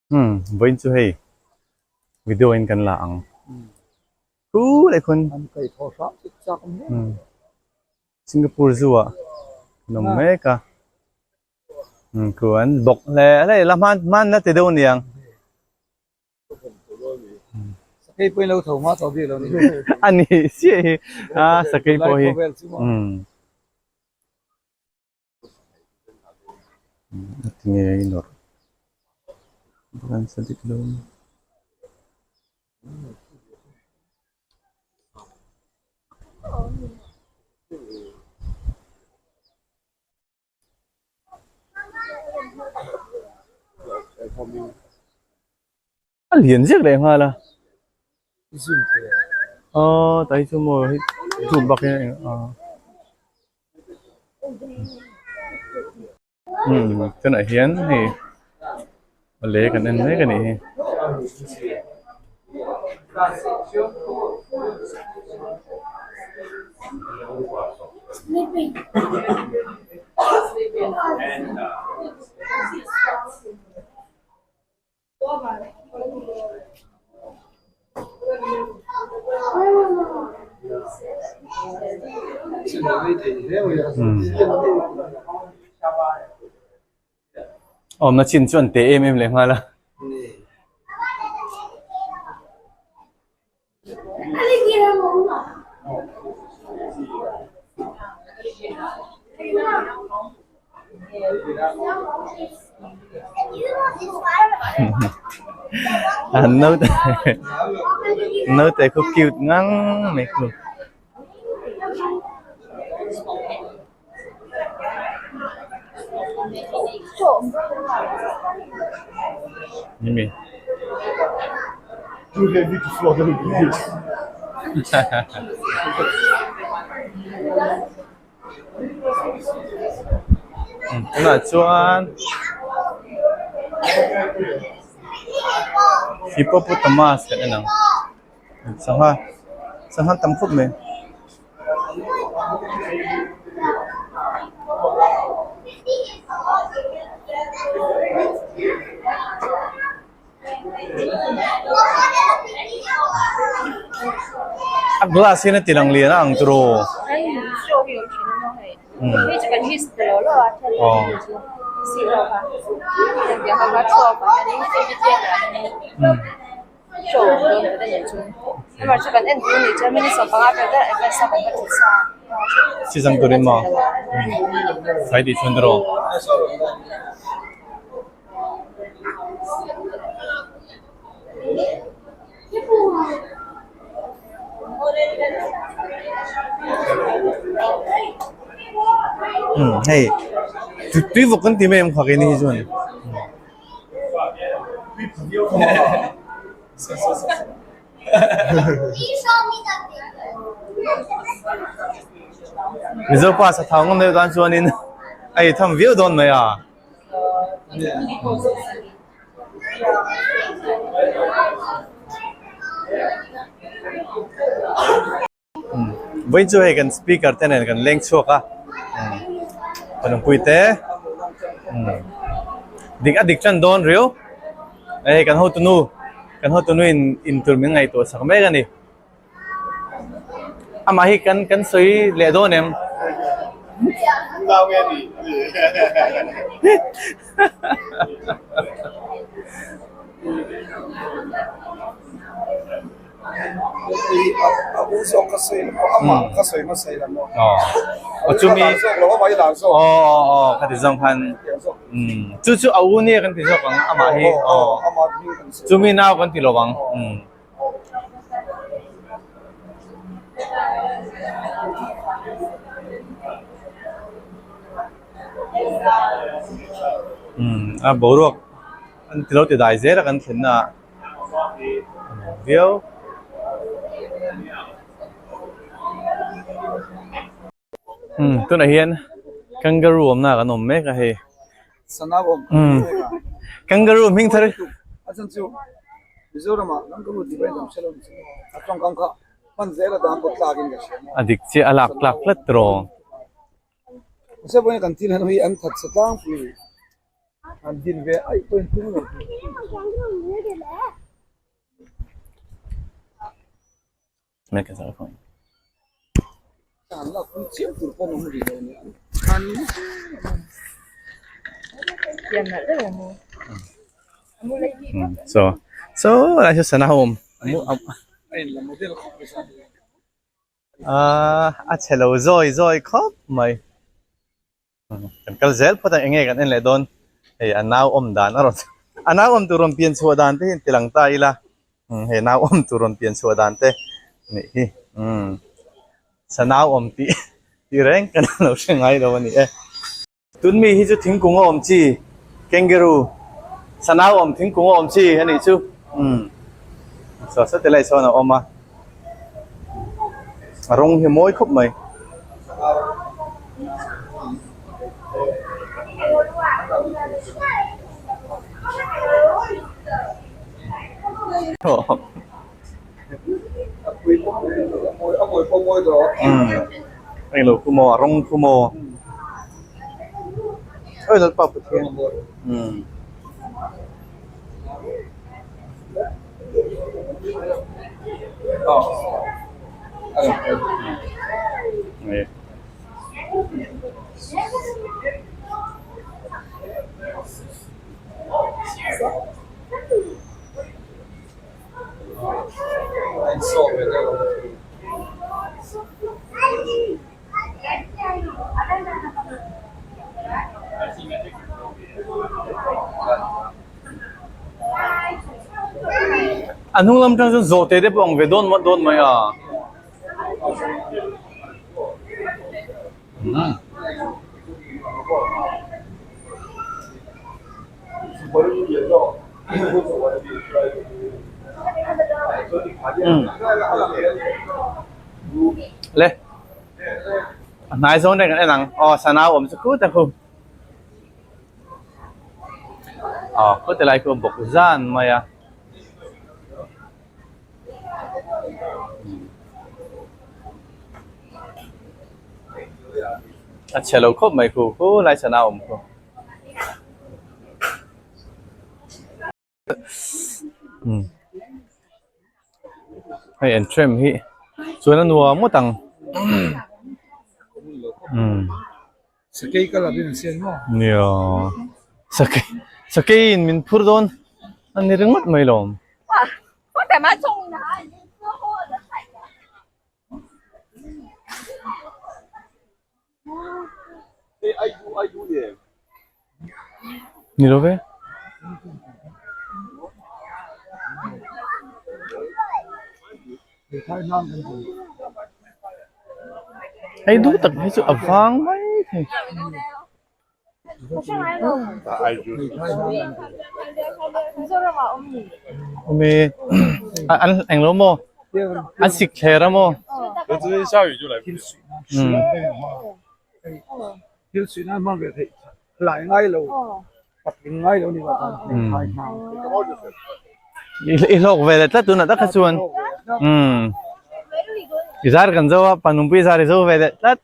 Với chú hay video anh cần lặng cú lại con Singapore Zoo à nó mấy cả của anh bọc lẹ đây làm man nó từ đâu nhỉ cái bữa lâu thầu mà thầu gì rồi anh ấy gì à sakay po hi tingin inor bukan sedikit dong liền giết đấy hoa là tại sao mà chụp bạc này cái này hiến thì lấy cái này cái này nó chín chuẩn tế em lấy hoa là nấu tại có cute ngang mấy cô như mình là chuan hippopotamus cái này nào sang ha tam khúc mình glass ini tilang lian ang tro 시장 그림 뭐 사이드 촌들어 hey tuy vụ con tìm em hoặc cái này rồi bây giờ qua sát thang ông này đang cho nên ai tham view đón mày à với chú hay cần speaker tên này cần link chuộc à còn ông quỳ té định addiction đón riu ai cần hốt tunu in tur mấy ngày tuổi sáng mấy cái này mà hi cần suy lệ đón em usok kasi ama kasi masay lang mo chumi lo ba ila so kati zangpan chu au ni kan ti so kang ama hi chumi naw kan ti lowang borok an ti lo ti dai zera kan thin na view tôi nói hiền kangaroo na cái nôm mấy cái hay kangaroo mình thấy adik si alak lak let ro sẽ bây giờ cần tin là anh thật sự tăng phi anh tin về ai quên tin rồi ไม่กันสักคน so là cho sana home hello rồi khóc mày kan kal zel patang enge kan en le don hey anaw dan aron anaw turon pian suadan te tilang ta ila hey naw turon pian suadan te ni hi sanaw ti reng kan lo sengai do ni tun mi hi chu thing kung chi kangaroo sanaw thing kung chi hani chu so sa te lai so na oma rong hi moi khop mai anh lục kumo rong kumo ơi là bắp thiên anh không làm trong rổ tế để bỏng về đôn mày à lê nãy giờ này cái này sana sẽ cứ ta không có thể lại bọc gian mày à chè lâu khóc mày cô lại sana cô hay anh trim hi rồi nó nuôi một tầng Sakay ka lang din siya mo. nhiều sakay mình phur don anh đi rừng mất mày lom có thể mà trông là nhiều đâu vậy hay đủ tật hay sự ập vang mấy thì Ome anh lố mô anh xịt khe ra mô 有直接下雨就来。跳船啱啱嘅係嚟挨路，特別挨路你話太硬。ilok về tất tụi nó tất hết xuân izar kan zawa panumpi zari zo về tất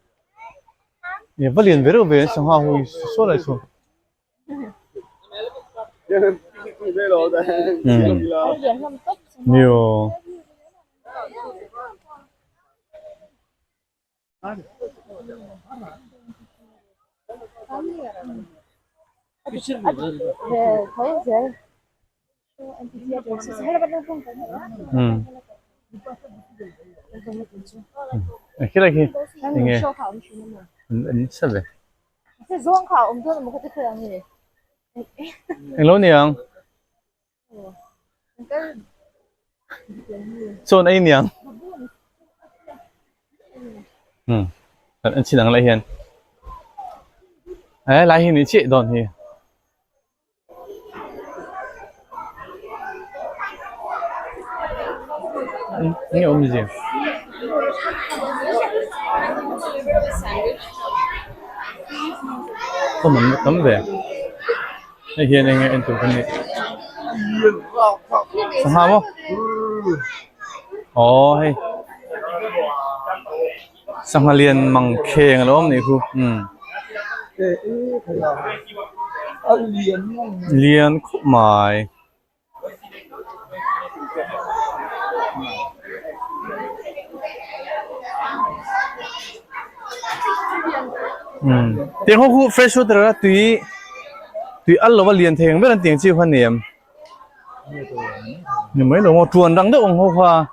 ya balian veru về sang ha hui so lại so nhiều cái này khi nghe sao vậy anh lố niang chôn anh niang anh chỉ đang lại hiền ấy lại hiền thì chị đòn thì anh ôm gì có mình tấm về này hiền anh em tụi con này sao hả không hay sao liền măng khe rồi ông này khu liền khúc mài tiếng hô khu fresh water là tùy ăn là vào liền thèn biết là tiếng chịu phân niệm nhưng mấy đồ một chuồn đắng được ông hô hoa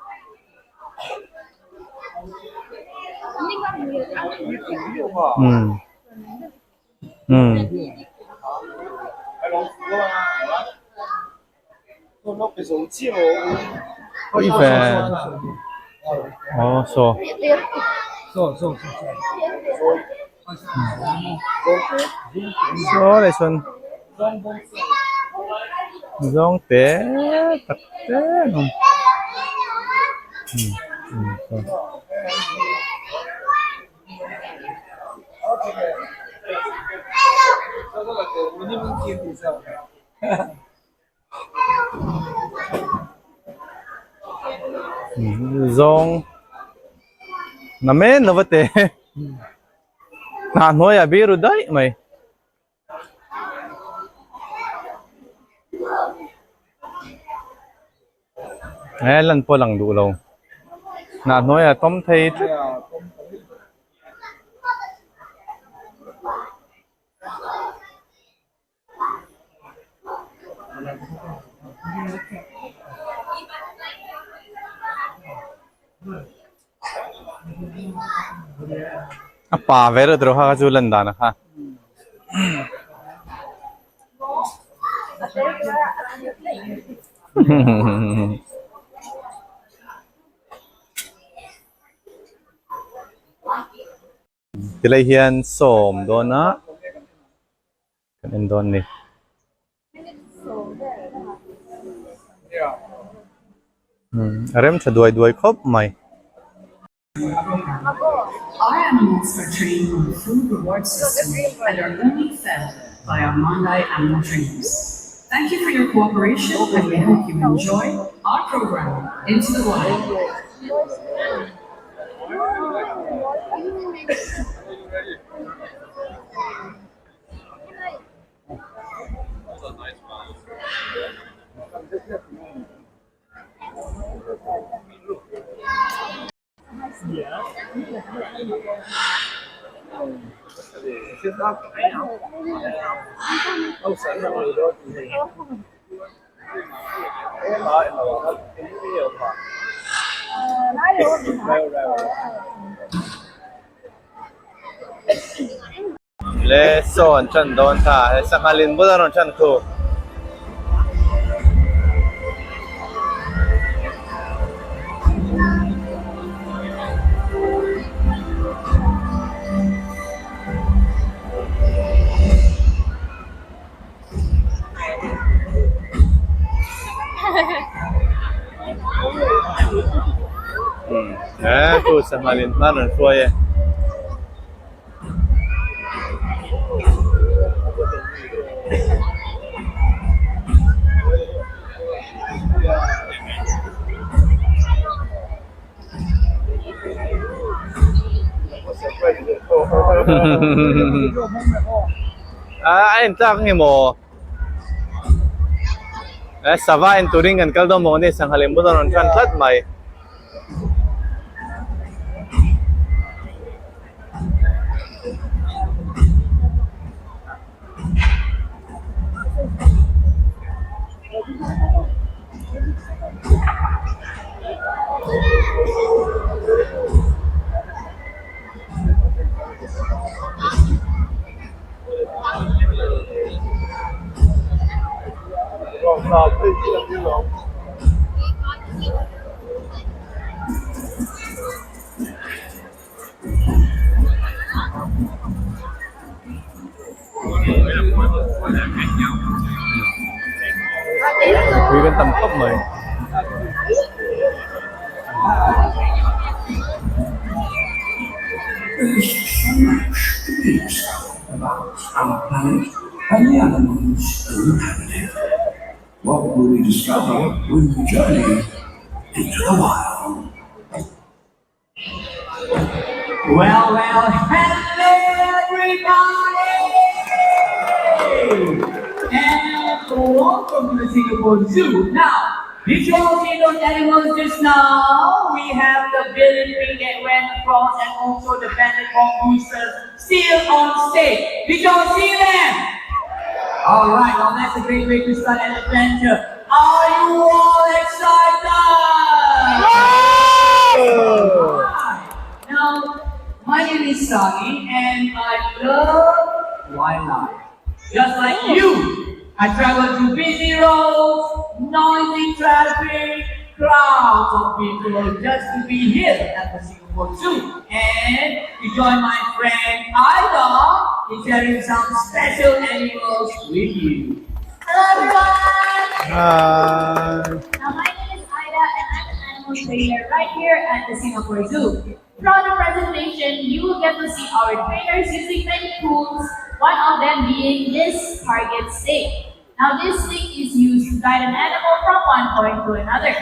Ôi về so này xuân giống té tật té không giống nằm men nó vậy nà nói à biru đấy mày lần po lằng đủ lâu nà nói à tóm thấy apa vero terus ha jualan dah ha Tilai hian som dona kan don ni rem cha duai khop mai Our animals are trained on the food reward system and are only fed by our Mandai animal trainers. Thank you for your cooperation and we hope you enjoy our program Into the Wild. le son chan don tha sangalin bodaron chan khu khu sangalin bodaron suai anh chắc nghe mò sava anh touring kan kaldo mo ni sang halim buton on chan tat mai Quy bên tầm top 10 about our planet and the animals who inhabit it. What will we discover when we journey into the wild? Well, hello everybody! And welcome to the Singapore Zoo. Now, Did you all see those animals just now? We have the billion pig that went across and also the banded Vultures still on stage. Did you all see them? Alright, well that's a great way to start an adventure. Are you all excited? Alright. Now, my name is Sagi and I love wildlife. Just like you. I travel through busy roads, noisy traffic, crowds of people just to be here at the Singapore Zoo and to join my friend Ida in sharing some special animals with you. Hello everyone! Hi. Now my name is Ida and I'm an animal trainer right here at the Singapore Zoo. Throughout the presentation, you will get to see our trainers using many tools, one of them being this target stick. Now this stick is used to guide an animal from one point to another.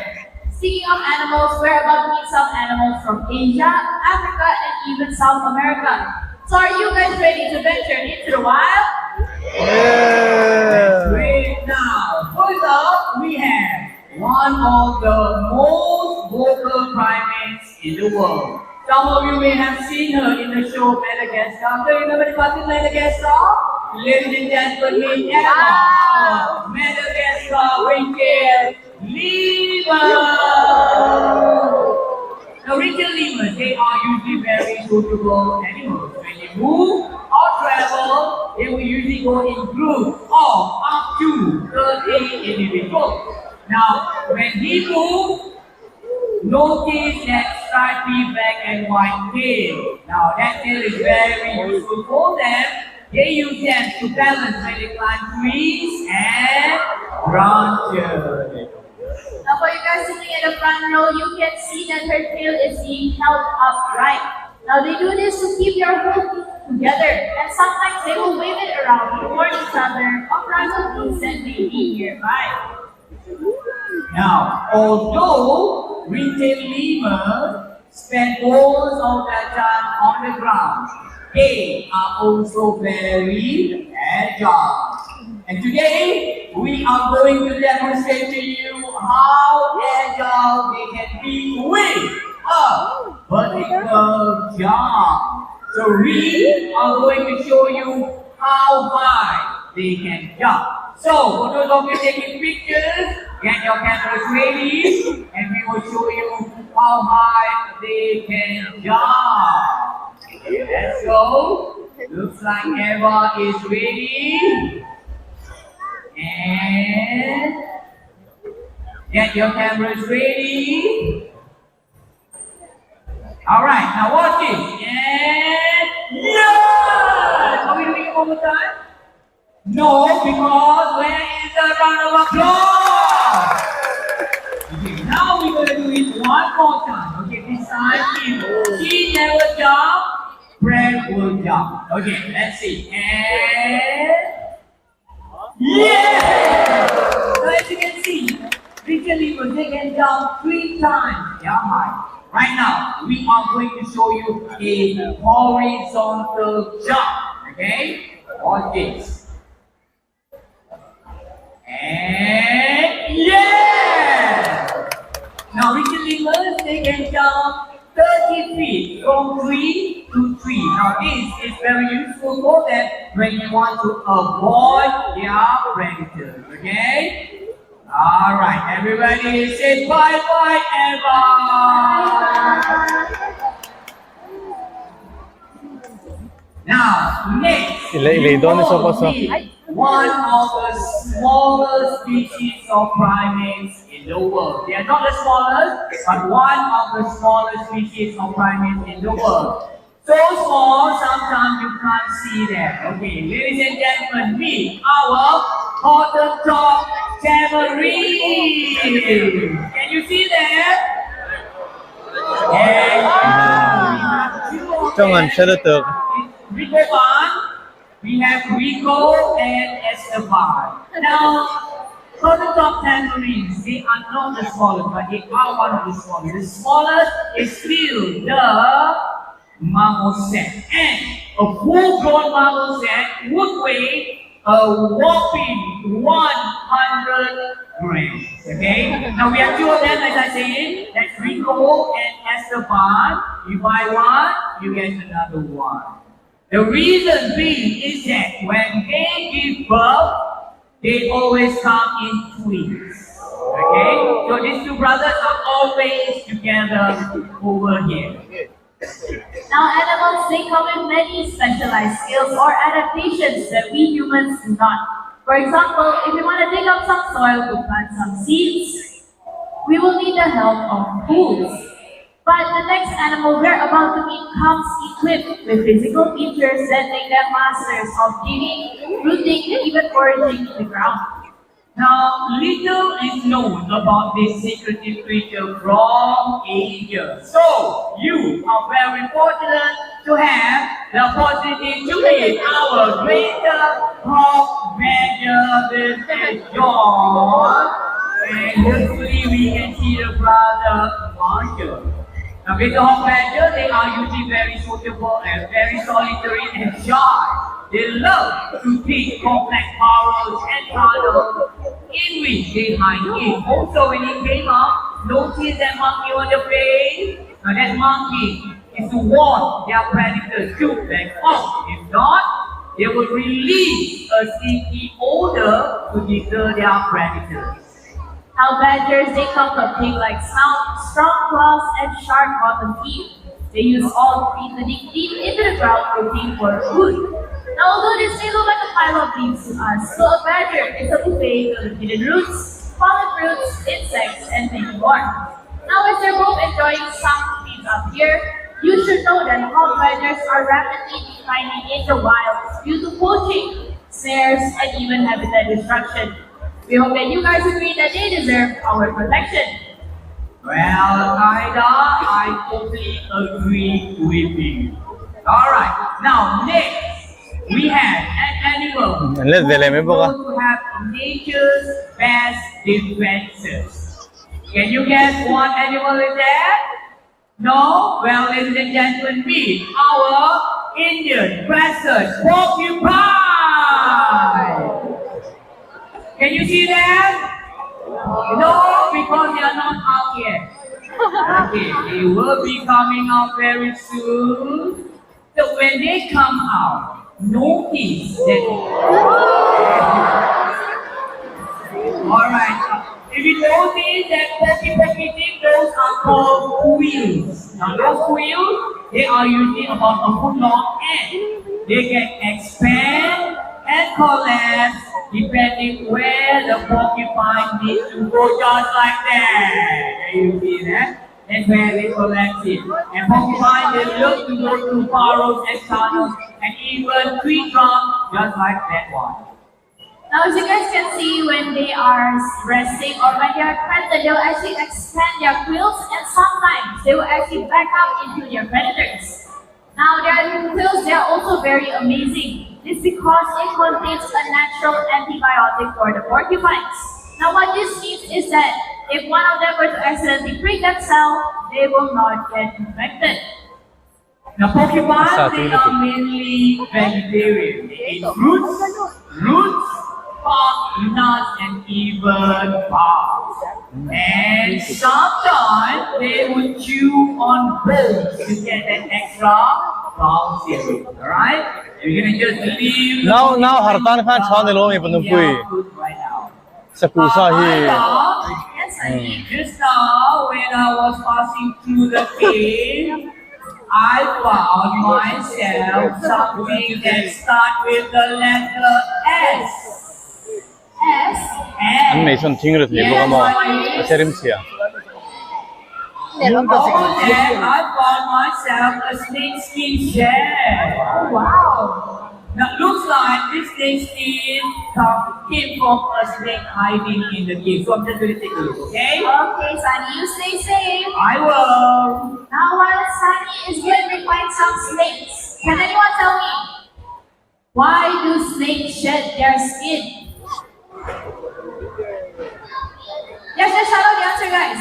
Speaking of animals, we're about to meet some animals from Asia, Africa, and even South America. So are you guys ready to venture into the wild? Yeah. Great. Now, first up, we have one of the most vocal primates in the world. Some of you may have seen her in the show Madagascar. Do you remember the cartoon Madagascar? Ladies and gentlemen, meet Emma, Madagascar ring-tailed lemur. Now, ring-tailed lemurs, they are usually very suitable animals. When they move or travel, they will usually go in groups of up to 30 individuals. Now, when he moves, notice that stripy black and white tail. Now, that tail is very useful for them. They use them to balance when they climb trees and branches. Now for you guys sitting in the front row, you can see that her tail is being held upright. Now they do this to keep your whole together, and sometimes they will wave it around to warn each other of rival groups that may be nearby. Now, although ring-tailed lemurs spend most of their time on the ground, they are also very agile. And today, we are going to demonstrate to you how agile they can be with a vertical jump. So we are going to show you how high they can jump. So, for those of you taking pictures, get your cameras ready and we will show you how high they can jump. Let's go. Looks like Eva is ready. And get your cameras ready. Alright, now watch this. And yes! Are we doing it one more time? No, because where is the round of applause? Okay, now we're going to do it one more time. Okay, this time if she never jump, Fred will jump. Okay, let's see. And yeah! So as you can see, ring-tailed they can jump 3 times their height. Right now, we are going to show you a horizontal jump. Okay? Watch this. And yeah! Now ring-tailed they can jump 30 feet from tree to tree. Now this is very useful for them when you want to avoid their predators. Okay? Alright, everybody say bye-bye, Eva! Now, next, Ilay doon sa paso. one of the smallest species of primates in the world. They are not the smallest, but one of the smallest species of primates in the world. So small, sometimes you can't see them. Okay, ladies and gentlemen, meet our cotton top tamarine. Can you see them? Jangan siya natok. Rico Van, we have Rico and Esteban. Now, cotton top tamarines, they are not the smallest, but they are one of the smallest. The smallest is still the marmoset. And a full-grown marmoset would weigh a whopping 100 Great. Okay. Now we have two of them, as I said. That's Rico and Esteban. You buy one, you get another one. The reason being is that when they give birth, they always come in twins. Okay? So these two brothers are always together over here. Now, animals, they come with many specialized skills or adaptations that we humans do not. For example, if we want to dig up some soil to plant some seeds, we will need the help of tools. But the next animal we're about to meet comes equipped with physical features that make them masters of digging, rooting, and even foraging in the ground. Now, little is known about this secretive creature from Asia. So, you are very fortunate to have the opportunity to meet our greater hawk badger. This is John. And hopefully we can see the brother Marshall. Now, with the hawk badger, they are usually very sociable and very solitary and shy. They love to dig complex burrows and tunnels in which they hide in. Also, when he came up, notice that monkey on the face. Now, that monkey is to warn their predators to back off. If not, they will release a sticky odor to deter their predators. Now, badgers, they come from pig-like sound, strong claws, and sharp bottom teeth. They use all three to dig deep into the ground looking for food. Now, although this may look like a pile of leaves to us, so a badger is a buffet of hidden roots, fallen fruits, insects, and many more. Now, as they're both enjoying some trees up here, you should know that hawk badgers are rapidly declining in the wild due to poaching, snares, and even habitat destruction. We hope that you guys agree that they deserve our protection. Well, Ida, I totally agree with you. Alright, now next, we have an animal Let's may buka. who have nature's best defenses. Can you guess what animal is that? No? Well, ladies and gentlemen, meet our Indian crescent porcupine. Can you see them? No, because they are not out yet. Okay, they will be coming out very soon. So when they come out, notice that. Alright, if you notice that porcupine, those are called quills. Now those quills, they are usually about a foot long and they can expand and collapse depending where the porcupine needs to go, just like that. Can you see that? That's where they collapse it. And porcupine, they love to go through burrows and tunnels and even tree trunks, just like that one. Now, as you guys can see, when they are resting or when they are pregnant, they will actually expand their quills and sometimes they will actually back up into their predators. Now, their quills, they are also very amazing. It's because it contains a natural antibiotic for the porcupines. Now, what this means is that if one of them were to accidentally prick themselves, they will not get infected. Now, porcupines, they are mainly vegetarian. They eat fruits, bark, nuts, and even bark. And sometimes they would chew on bones to get an extra calcium. Alright? You're gonna just leave. Now, hartan khan chhan nilo may panumpui. Right now. Sa pusa hi. Just now, when I was passing through the cave, I found myself something that starts with the letter S. An may son ting rit may buka mo. Aserim siya. Over there, I found myself a snake skin shell. Wow! Now, looks like this snake skin came from a snake hiding in the cave. So I'm just going to take a look, okay? Okay, Sunny, you stay safe. I will. Now, while Sunny is going to find some snakes, can anyone tell me, why do snakes shed their skin? Yes, just shout out the answer, guys.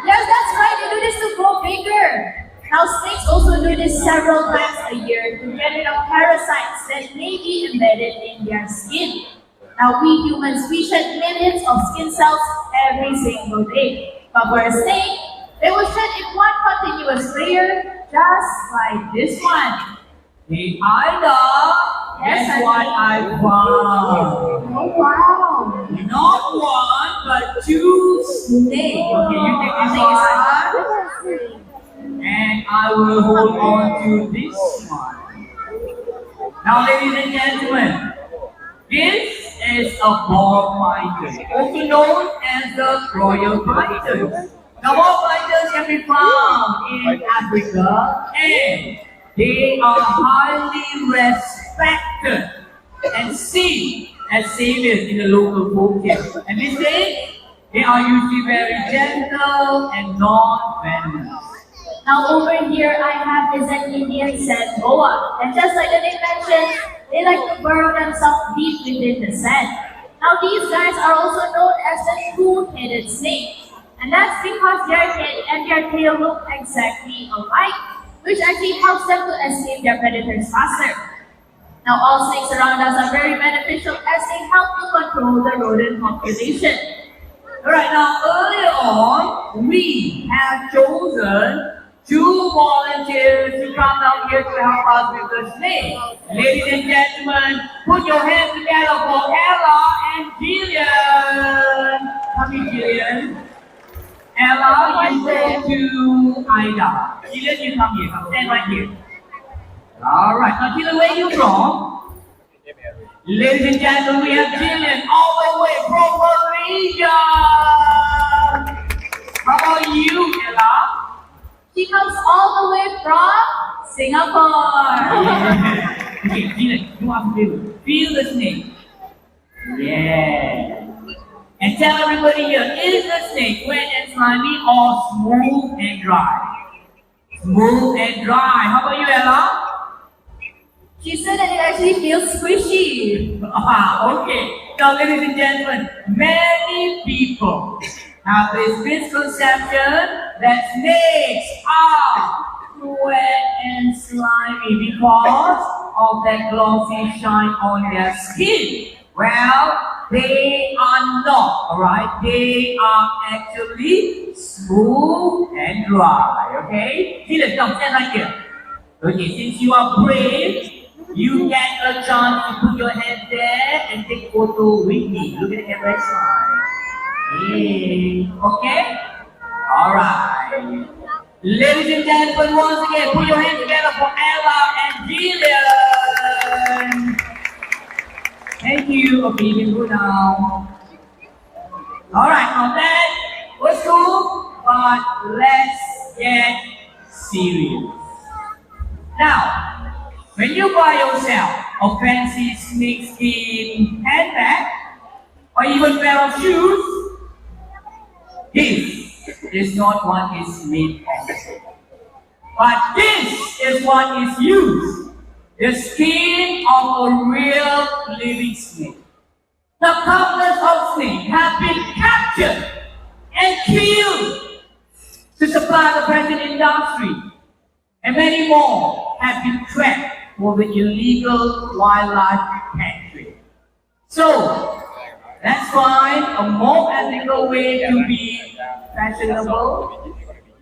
Yes, that's right. They do this to grow bigger. Now, snakes also do this several times a year to get rid of parasites that may be embedded in their skin. Now we humans, we shed millions of skin cells every single day. But for a snake, they will shed in one continuous layer, just like this one. Hey, Ida, Yes, guess what I found? Oh wow! Not one, but two snakes. Okay, you take this one, and I will hold on to this one. Now, ladies and gentlemen, this is a ball python, also known as the royal python. Now, ball pythons can be found in Africa, and they are highly respected and seen as saviors in the local folktale. And these days, they are usually very gentle and non-venomous. Now over here, I have is an Indian sand boa. And just like the name mentioned, they like to burrow themselves deep within the sand. Now these guys are also known as the two-headed snake. And that's because their head and their tail look exactly alike, which actually helps them to escape their predators faster. Now all snakes around us are very beneficial as they help to control the rodent population. Alright, now earlier on, we have chosen two volunteers to come down here to help us with the snake. Ladies and gentlemen, put your hands together for Ella and Jillian. Come here, Jillian. Ella, you go to Ida. Jillian, you come here. Come stand right here. Alright, now Jillian, where are you from? Ladies and gentlemen, we have Jillian all the way from Malaysia. How about you, Ella? She comes all the way from Singapore. Okay, Jillian, you have to do. Feel the snake. Yeah. And tell everybody here, is the snake wet and slimy or smooth and dry? Smooth and dry. How about you, Ella? She said that it actually feels squishy. Okay. Now, ladies and gentlemen, many people have this misconception that snakes are wet and slimy because of that glossy shine on their skin. Well, they are not, alright? They are actually smooth and dry, okay? Jillian, come stand right here. Okay, since you are brave, you get a chance to put your head there and take photo with me. Look at the camera side. Hey, okay? Alright. Ladies and gentlemen, once again, put your hands together for Ella and Jillian. Thank you. Okay, you can go now. Alright, now that was cool, but let's get serious. Now, when you buy yourself a fancy snakeskin handbag or even pair of shoes, this is not what is made of. But this is what is used. The skin of a real living snake. The countless of snakes have been captured and killed to supply the present industry. And many more have been trapped for the illegal wildlife hatchery. So, let's find a more ethical way to be fashionable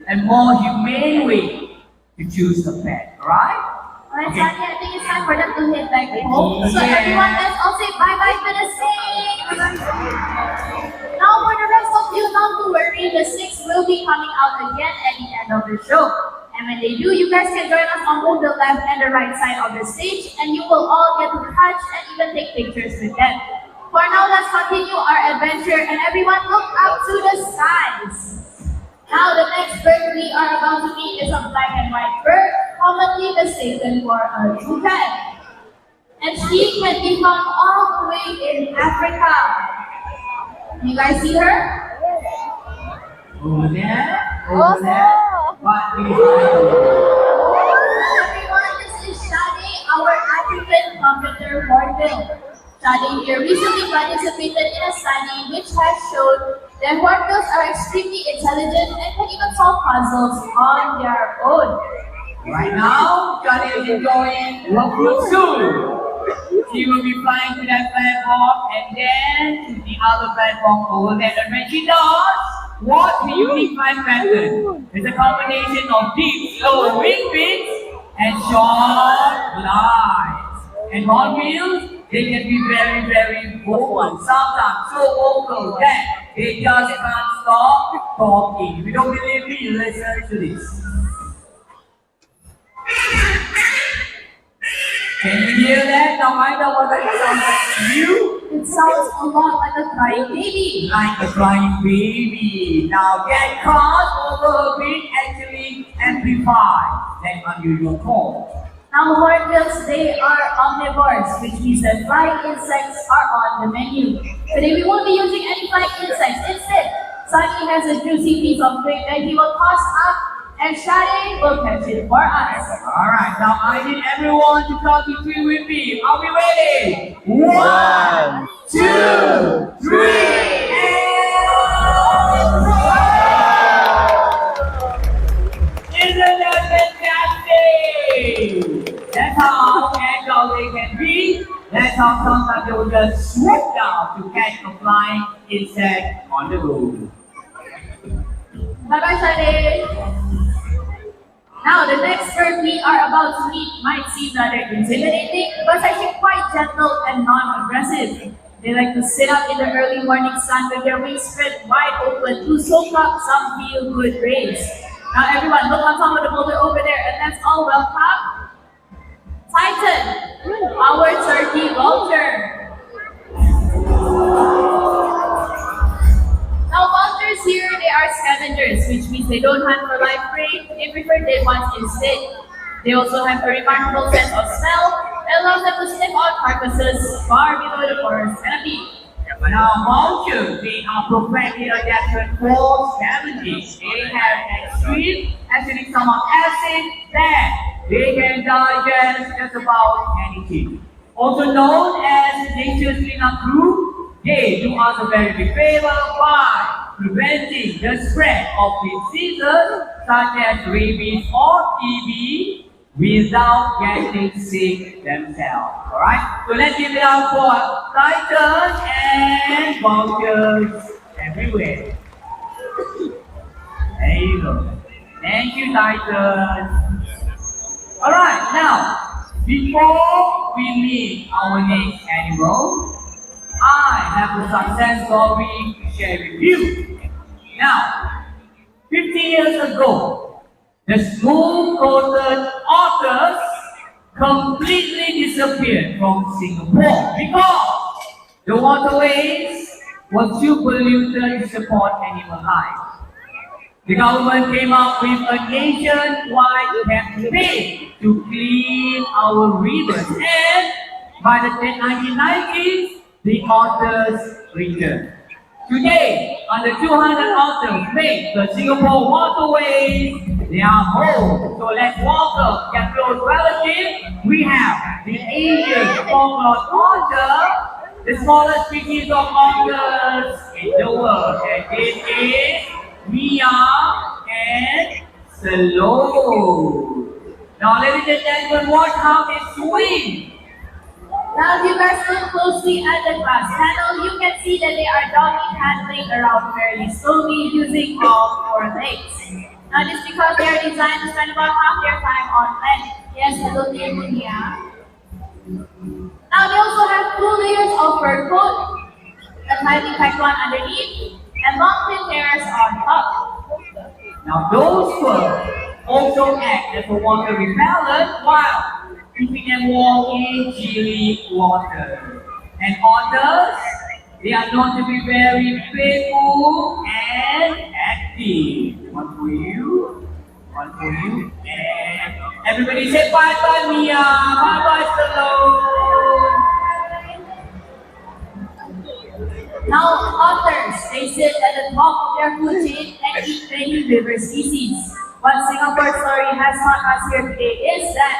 and more humane way to choose the pet, alright? Alright, Sunny, I think it's time for them to head back home. So everyone, let's all say bye-bye to the snakes. Now for the rest of you, not to worry, the snakes will be coming out again at the end of the show. And when they do, you guys can join us on both the left and the right side of the stage, and you will all get to touch and even take pictures with them. For now, let's continue our adventure, and everyone look up to the skies. Now, the next bird we are about to meet is a black and white bird, commonly mistaken for a toucan. And she can be found all the way in Africa. You guys see her? Over there, over there. What do you Everyone, this is Shadi, our African computer hornbill. Shadi here recently participated in a study which has shown that hornbills are extremely intelligent and can even solve puzzles on their own. Right now, Johnny is enjoying Zoo. she will be flying to that platform and then to the other platform over there. And when she does, what the unique flight pattern? It's a combination of deep, slow wing beats and short glides. And hornbills, they can be very, very vocal. Sometimes so vocal that they just can't stop talking. If you don't believe me, listen to this. Can you hear that? Now I know what that sounds like to you. It sounds a lot like a crying baby. Like a crying baby. Now get crossed over a bit actually amplified that unusual call. Now hornbills, they are omnivores, which means that flying insects are on the menu. Today we won't be using any flying insects. Instead, Sunny has a juicy piece of twig that he will toss up and Shade will catch it for us. Alright, now I need everyone to count to three with me. Are we ready? 1, 2, 3, Isn't that fantastic? That's how agile they can be. That's how sometimes they will just swoop down to catch a flying insect on the go. Bye-bye, Shade. Now, the next bird we are about to meet might seem rather intimidating, but it's actually quite gentle and non-aggressive. They like to sit up in the early morning sun with their wings spread wide open to soak up some feel-good rays. Now, everyone, look on top of the boulder over there, and let's all welcome Titan, our turkey vulture. Now, vultures here, they are scavengers, which means they don't hunt for live prey. They prefer dead ones instead. They also have a remarkable sense of smell that allows them to sniff out carcasses far below the forest canopy. Now, vultures, they are perfectly adapted for scavenging. They have extreme acidic stomach acid that they can digest just about anything. Also known as nature's cleanup crew, they do us a very big favor by preventing the spread of diseases such as rabies or TB without getting sick themselves. Alright? So let's give it up for Titans and vultures everywhere. There you go. Thank you, Titans. Alright, now, before we meet our next animal, I have a success story to share with you. Now, 50 years ago, the smooth-coated otters completely disappeared from Singapore because the waterways were too polluted to support animal life. The government came up with a nationwide campaign to clean our rivers, and by the 1990s, the otters returned. Today, under 200 otters make the Singapore waterways their home. So let's welcome their close relative. We have the Asian fork-clawed otter, the smallest species of otters in the world. And this is Mia and Slow. Now, ladies and gentlemen, watch how they swing. Now, if you guys look closely at the glass panel, you can see that they are doggy paddling around fairly slowly using all four legs. Now, this is because they are designed to spend about half their time on land. Yes, hello, Mia. Now, they also have 2 layers of fur coat, a tightly packed one underneath, and long thin hairs on top. Now, those fur also act as a water repellent while keeping them warm in chilly water. And otters, they are known to be very playful and active. One for you, one for you, and everybody say bye-bye, Mia, bye-bye, Stallone. Now, otters, they sit at the top of their food chain and eat many river species. What Singapore story has taught us here today is that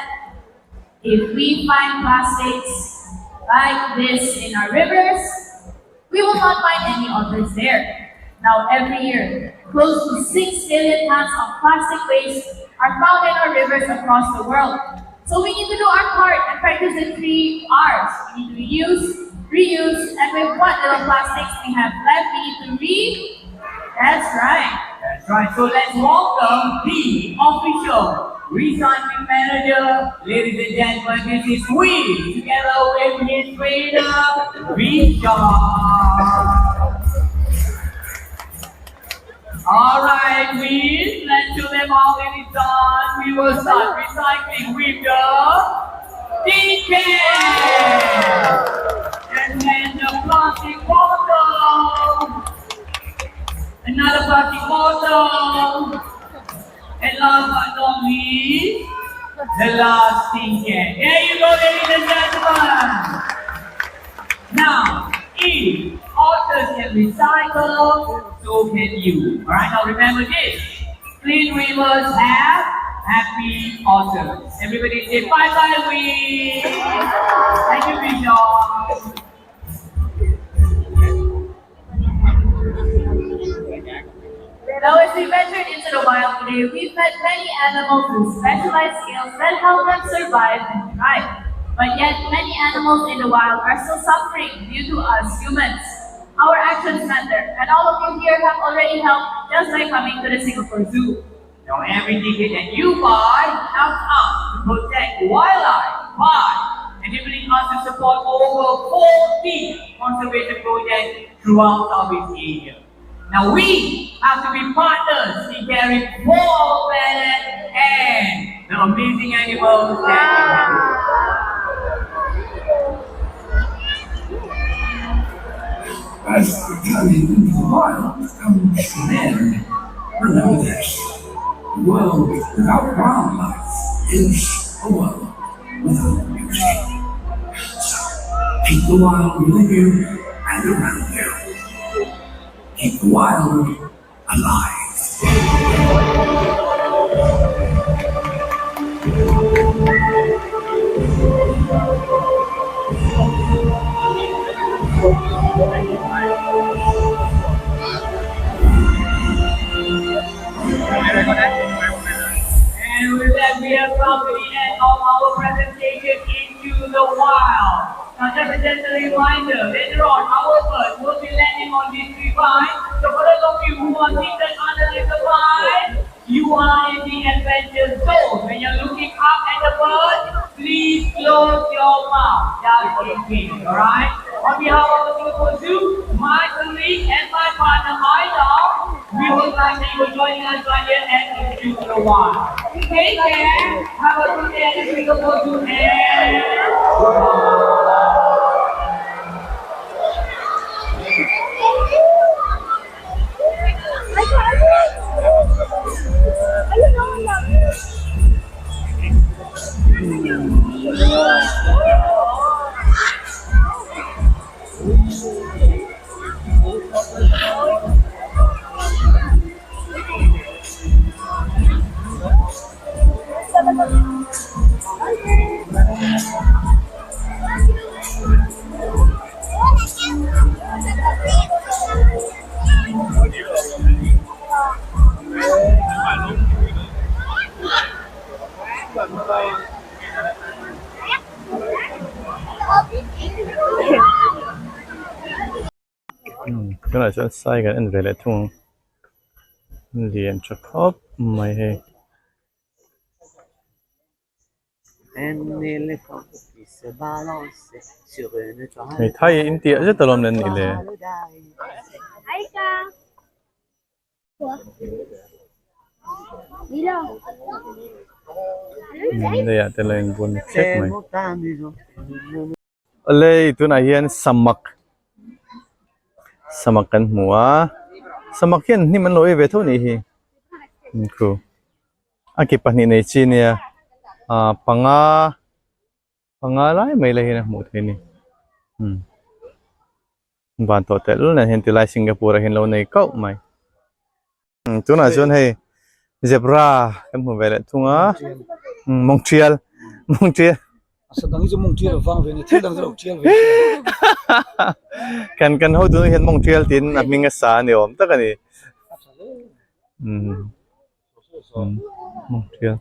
if we find plastics like this in our rivers, we will not find any otters there. Now, every year, close to 6 billion tons of plastic waste are found in our rivers across the world. So we need to do our part and practice the 3 R's. We need to reuse, reuse, and with what little plastics we have left, we need to That's right. That's right. So let's welcome the official recycling manager, ladies and gentlemen. This is we, together with his trainer, Richard. All right, please, let's show them how it is done. We will start recycling with the tin can. And then the plastic bottle. Another plastic bottle. And last but not least, the last tin can. There you go, ladies and gentlemen. Now, if otters can recycle, so can you. Alright, now remember this. Clean rivers have happy otters. Everybody say bye-bye, we. Thank you, Bishop. Now, as we ventured into the wild today, we've met many animals with specialized skills that help them survive and thrive. But yet, many animals in the wild are still suffering due to us humans. Our actions matter, and all of you here have already helped just by coming to the Singapore Zoo. Now, every ticket that you buy helps us to protect wildlife by enabling us to support over 40 conservation projects throughout Southeast Asia. Now, we have to be partners in caring for our planet and the amazing animals that we have. As the journey into the wild comes to an end, remember this: a world without wildlife is a world without beauty. So keep the wild within you and around you. Keep the wild alive. And with that, we have come to the end of our presentation into the wild. Now, just a gentle reminder, later on, our birds will be landing on this tree vine. So for those of you who are seated under the vine, you are in the adventure zone. When you're looking up at the bird, please close your mouth, just in case, alright? On behalf of the Singapore Zoo, my colleague and my partner, Agile, we would like to thank you for joining us right here at the Zoo the Wild. Take care, have a good day at the Singapore Zoo, and goodbye. Cái này sẽ sai cái anh về lại thùng liền cho khớp mày hay mày thay in tiệt rất tao nên này lệ đây à tao lên buồn check mày đây tu này hiện samakan mua samakian ni man loi ve tho ni hi ku akipa ni nei chi ne panga lai mai la hi na mu the ni ban to tel na hen tilai Singapore hen lo nei kau mai tu na chon hei zebra em hu ve le thunga Montreal Sedang itu Montreal fang về này, thế đang rất Montreal về. Kan ho tu hen Montreal tin a minga sa ni om ta ka ni Montreal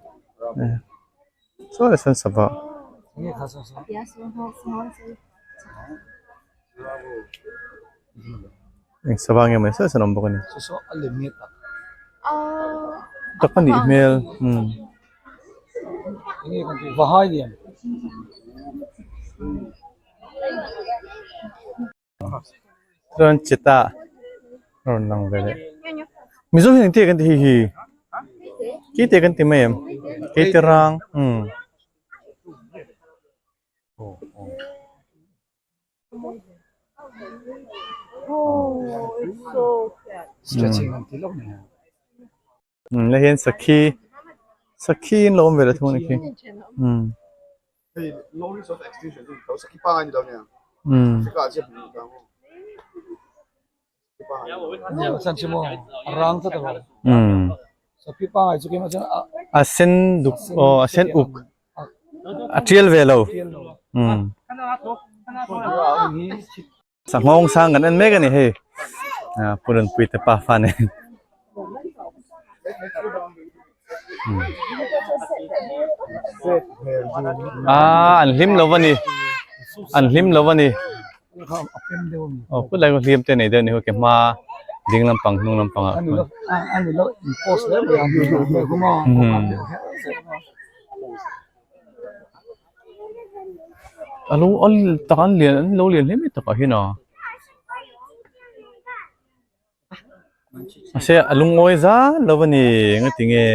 so le san saba Ini khasa sa. Yeah, small size. eng saba nge mai sa san om bokani So alimit. takan ni email Ini kan bahaya dia. ron chita ron nang vele mizo hin te kan ti hi ki te kan ti mai em ki te rang Oh, it's so cute. Stretching ang tilok niya. le hian sakhi lo om vele thung ni ki Hey, no risk of extinction. Kau sakit pangan di dalamnya. Cakap aja belum kamu. San mo arang ta tawo. Sa pipa ay suki macam asen duk o asen uk atrial velo ini sangong sang kan an me kan ni he puran pui te pafa ne an hlim lo wani apem dewo. oh put lai ko hlim te nei de ni ho ke ma ding lampang nung lampang Anu lo impose le yang dia kuma. alung ol takan lian an lo lian hlim ta ka hina ase alung oi za lo wani ngatinge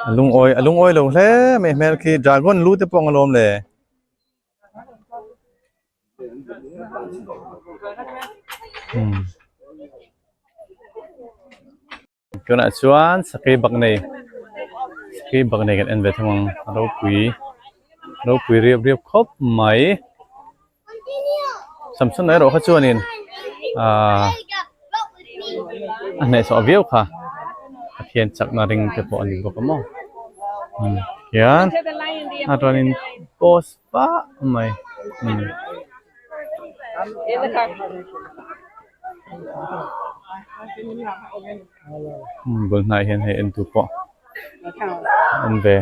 alung oi lo hle me mel ki dragon lu te pong alom le kuna chuan sakai bak nei kan en ve thang ro pui riep khop mai samsun nai ro kha chuanin nei so aviau kha hian chak na ring te po ani bok mo hian atwanin pos pa mai bul nai hian he en tu po en ve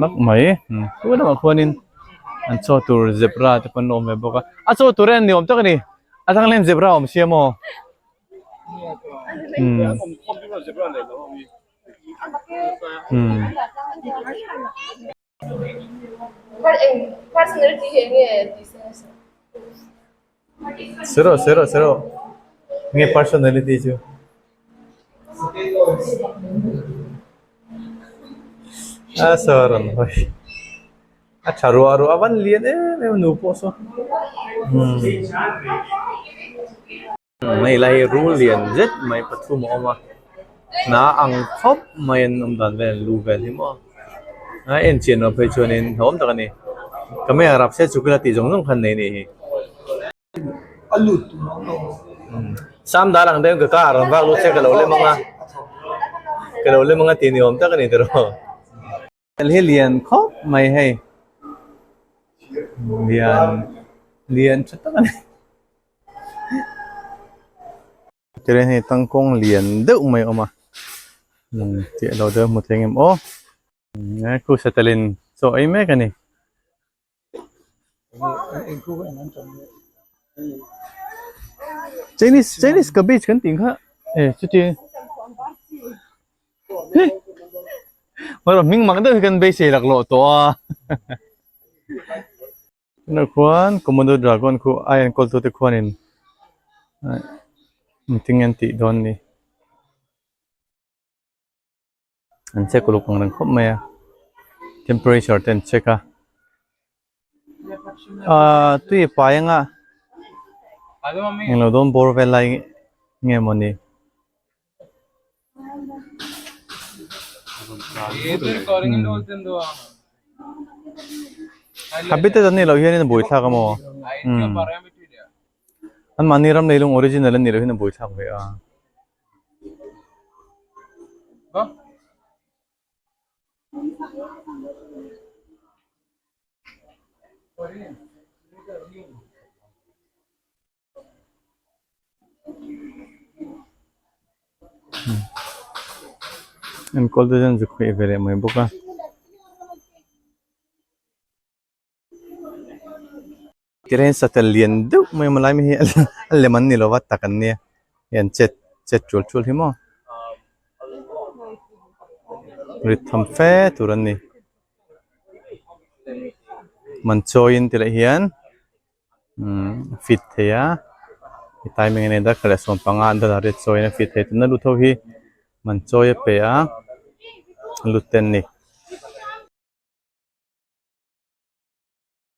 nak mai tu na khwanin an cho tur zebra te pan nom ve boka a cho turen ni om tak ni atang lem zebra om siamo Personality ini business. Zero. Nge personality chu. Saran hoi. Charu avan lian me nu poso. Mai lai ru lian zet mai pathu mo ma. Na ang khop mai nom dan vel lu vel hi mo. En chen no phei chuanin hom ta ni. Kame arab se chukla ti jong khan nei ni. Alut. Sam dalang dem ka ron wak lu che ka lo le manga ti ni om ta ka ni tero le lian khop mai hai lian chata ka ni tere ni tangkong lian deuh mai oma ti lo de mu thengem o nga ku satelin so ai me ka ni Chinese cabbage kan ting kha chuti maro ming mang da kan be se lak lo to na kwan komodo dragon ku ayan kol to te khwanin meeting anti don ni an che kuluk nang khop maya temperature ten cheka tui payanga ngelo don bor velai nge moni habite dani lo hian boi thla ka mo an maniram leilung original ni lo hin boi thla ve a อันกอลเดนจุกเอเวอร์ไม่บุกอะที่เรื่องสัตว์เลี้ยงดูไม่มาไล่ไม่เห็นเลมันนี่เราวัดตะกันเนี่ยยันเจ็ดจุลที่มั้งริทำเฟตุรันนี่มันโจยินที่ละเฮียนฟิตเทียไทยมันเนี่ยดักเลยส่งปังงานดักเลยโจยินฟิตเทียนั่นรู้เท่าที่มันโจยเปียลุเทนนี่